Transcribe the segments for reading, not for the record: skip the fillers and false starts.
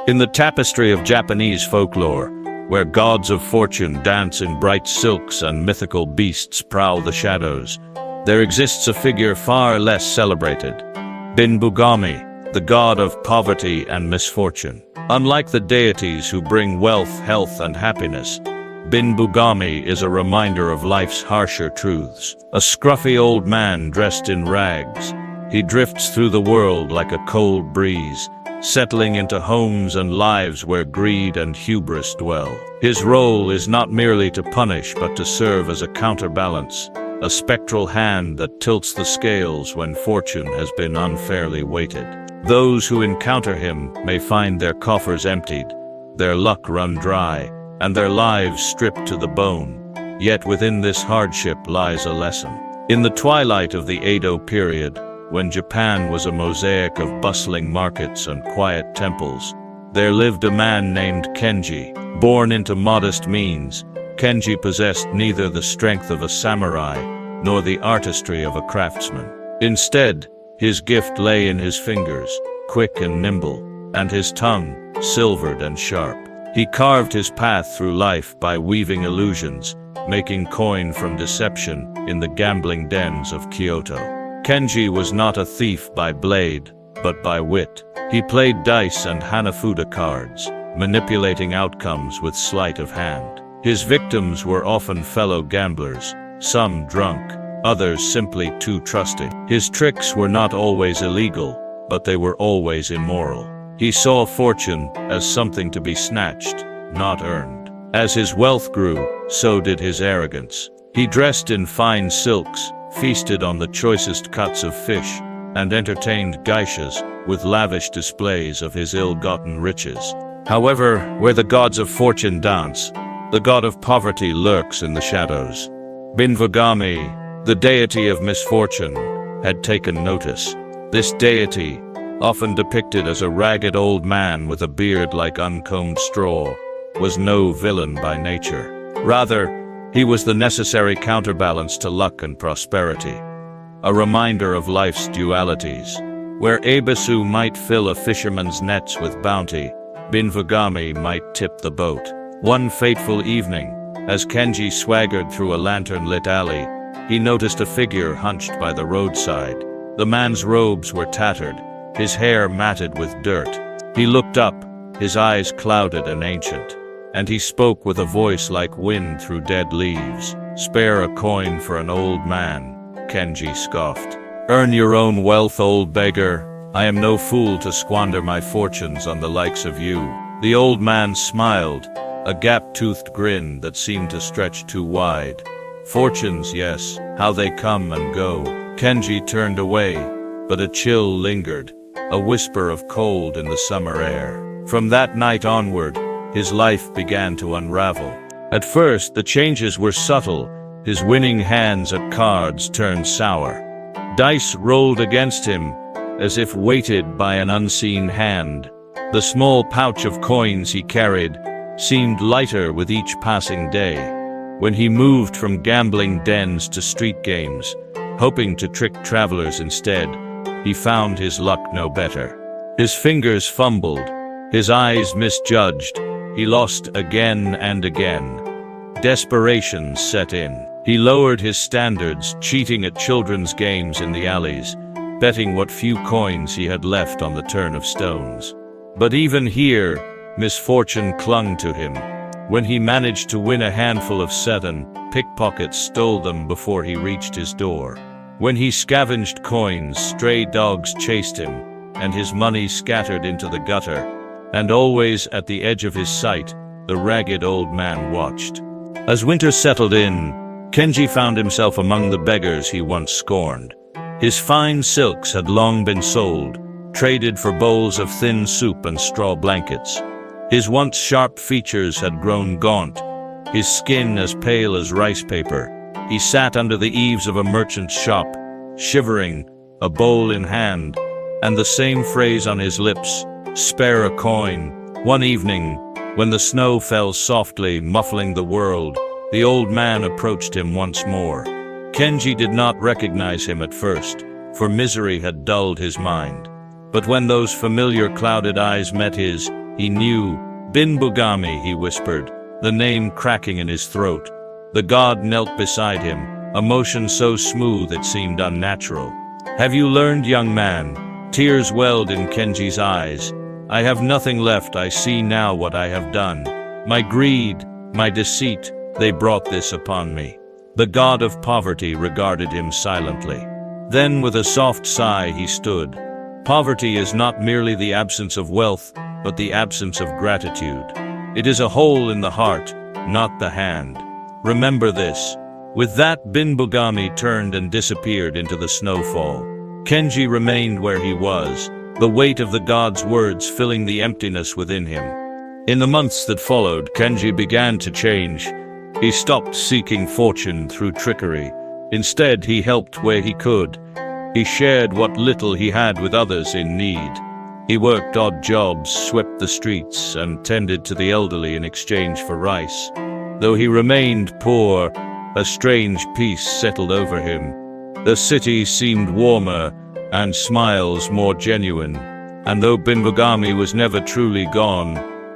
In the tapestry of Japanese folklore, where gods of fortune dance in bright silks and mythical beasts prowl the shadows, there exists a figure far less celebrated: Binbōgami, the god of poverty and misfortune. Unlike the deities who bring wealth, health, and happiness, Binbōgami is a reminder of life's harsher truths. A scruffy old man dressed in rags, he drifts through the world like a cold breeze, settling into homes and lives where greed and hubris dwell. His role is not merely to punish but to serve as a counterbalance, a spectral hand that tilts the scales when fortune has been unfairly weighted. Those who encounter him may find their coffers emptied, their luck run dry, and their lives stripped to the bone. Yet within this hardship lies a lesson. In the twilight of the Edo period, when Japan was a mosaic of bustling markets and quiet temples, there lived a man named Kenji. Born into modest means, Kenji possessed neither the strength of a samurai nor the artistry of a craftsman. Instead, his gift lay in his fingers, quick and nimble, and his tongue, silvered and sharp. He carved his path through life by weaving illusions, making coin from deception in the gambling dens of Kyoto. Kenji was not a thief by blade, but by wit. He played dice and Hanafuda cards, manipulating outcomes with sleight of hand. His victims were often fellow gamblers, some drunk, others simply too trusting. His tricks were not always illegal, but they were always immoral. He saw fortune as something to be snatched, not earned. As his wealth grew, so did his arrogance. He dressed in fine silks, feasted on the choicest cuts of fish, and entertained geishas with lavish displays of his ill-gotten riches. However, where the gods of fortune dance, the god of poverty lurks in the shadows. Binbōgami, the deity of misfortune, had taken notice. This deity, often depicted as a ragged old man with a beard like uncombed straw, was no villain by nature. Rather, he was the necessary counterbalance to luck and prosperity, a reminder of life's dualities. Where Ebisu might fill a fisherman's nets with bounty, Binbōgami might tip the boat. One fateful evening, as Kenji swaggered through a lantern-lit alley, he noticed a figure hunched by the roadside. The man's robes were tattered, his hair matted with dirt. He looked up, his eyes clouded and ancient, and he spoke with a voice like wind through dead leaves. "Spare a coin for an old man," Kenji scoffed. "Earn your own wealth, old beggar. I am no fool to squander my fortunes on the likes of you." The old man smiled, a gap-toothed grin that seemed to stretch too wide. "Fortunes, yes, how they come and go." Kenji turned away, but a chill lingered, a whisper of cold in the summer air. From that night onward, his life began to unravel. At first, the changes were subtle. His winning hands at cards turned sour. Dice rolled against him, as if weighted by an unseen hand. The small pouch of coins he carried seemed lighter with each passing day. When he moved from gambling dens to street games, hoping to trick travelers instead, he found his luck no better. His fingers fumbled, his eyes misjudged, he lost again and again. Desperation set in. He lowered his standards, cheating at children's games in the alleys, betting what few coins he had left on the turn of stones. But even here, misfortune clung to him. When he managed to win a handful of 7, pickpockets stole them before he reached his door. When he scavenged coins, stray dogs chased him, and his money scattered into the gutter. And always at the edge of his sight, the ragged old man watched. As winter settled in, Kenji found himself among the beggars he once scorned. His fine silks had long been sold, traded for bowls of thin soup and straw blankets. His once sharp features had grown gaunt, his skin as pale as rice paper. He sat under the eaves of a merchant's shop, shivering, a bowl in hand, and the same phrase on his lips, "Spare a coin." One evening, when the snow fell softly, muffling the world, the old man approached him once more. Kenji did not recognize him at first, for misery had dulled his mind. But when those familiar clouded eyes met his, He knew. Binbōgami, he whispered, the name cracking in his throat. The god knelt beside him, a motion so smooth it seemed unnatural. Have you learned, young man? Tears welled in Kenji's eyes. I have nothing left, I see now what I have done. My greed, my deceit, they brought this upon me. The god of poverty regarded him silently. Then with a soft sigh he stood. Poverty is not merely the absence of wealth, but the absence of gratitude. It is a hole in the heart, not the hand. Remember this. With that, Binbōgami turned and disappeared into the snowfall. Kenji remained where he was, the weight of the god's words filling the emptiness within him. In the months that followed, Kenji began to change. He stopped seeking fortune through trickery. Instead, he helped where he could. He shared what little he had with others in need. He worked odd jobs, swept the streets, and tended to the elderly in exchange for rice. Though he remained poor, a strange peace settled over him. The city seemed warmer, and smiles more genuine. And though Binbōgami was never truly gone,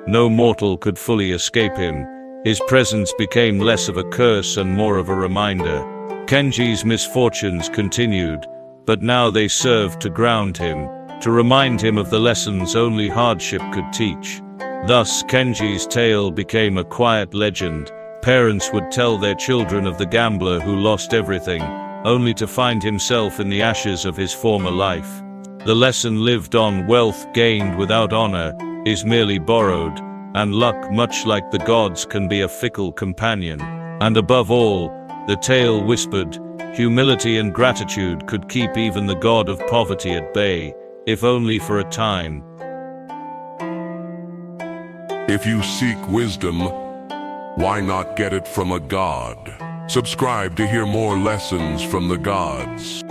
no mortal could fully escape him. His presence became less of a curse and more of a reminder. Kenji's misfortunes continued, but now they served to ground him, to remind him of the lessons only hardship could teach. Thus, Kenji's tale became a quiet legend. Parents would tell their children of the gambler who lost everything, only to find himself in the ashes of his former life. The lesson lived on: wealth gained without honor is merely borrowed, and luck, much like the gods, can be a fickle companion. And above all, the tale whispered, humility and gratitude could keep even the god of poverty at bay, if only for a time. If you seek wisdom, why not get it from a god? Subscribe to hear more lessons from the gods.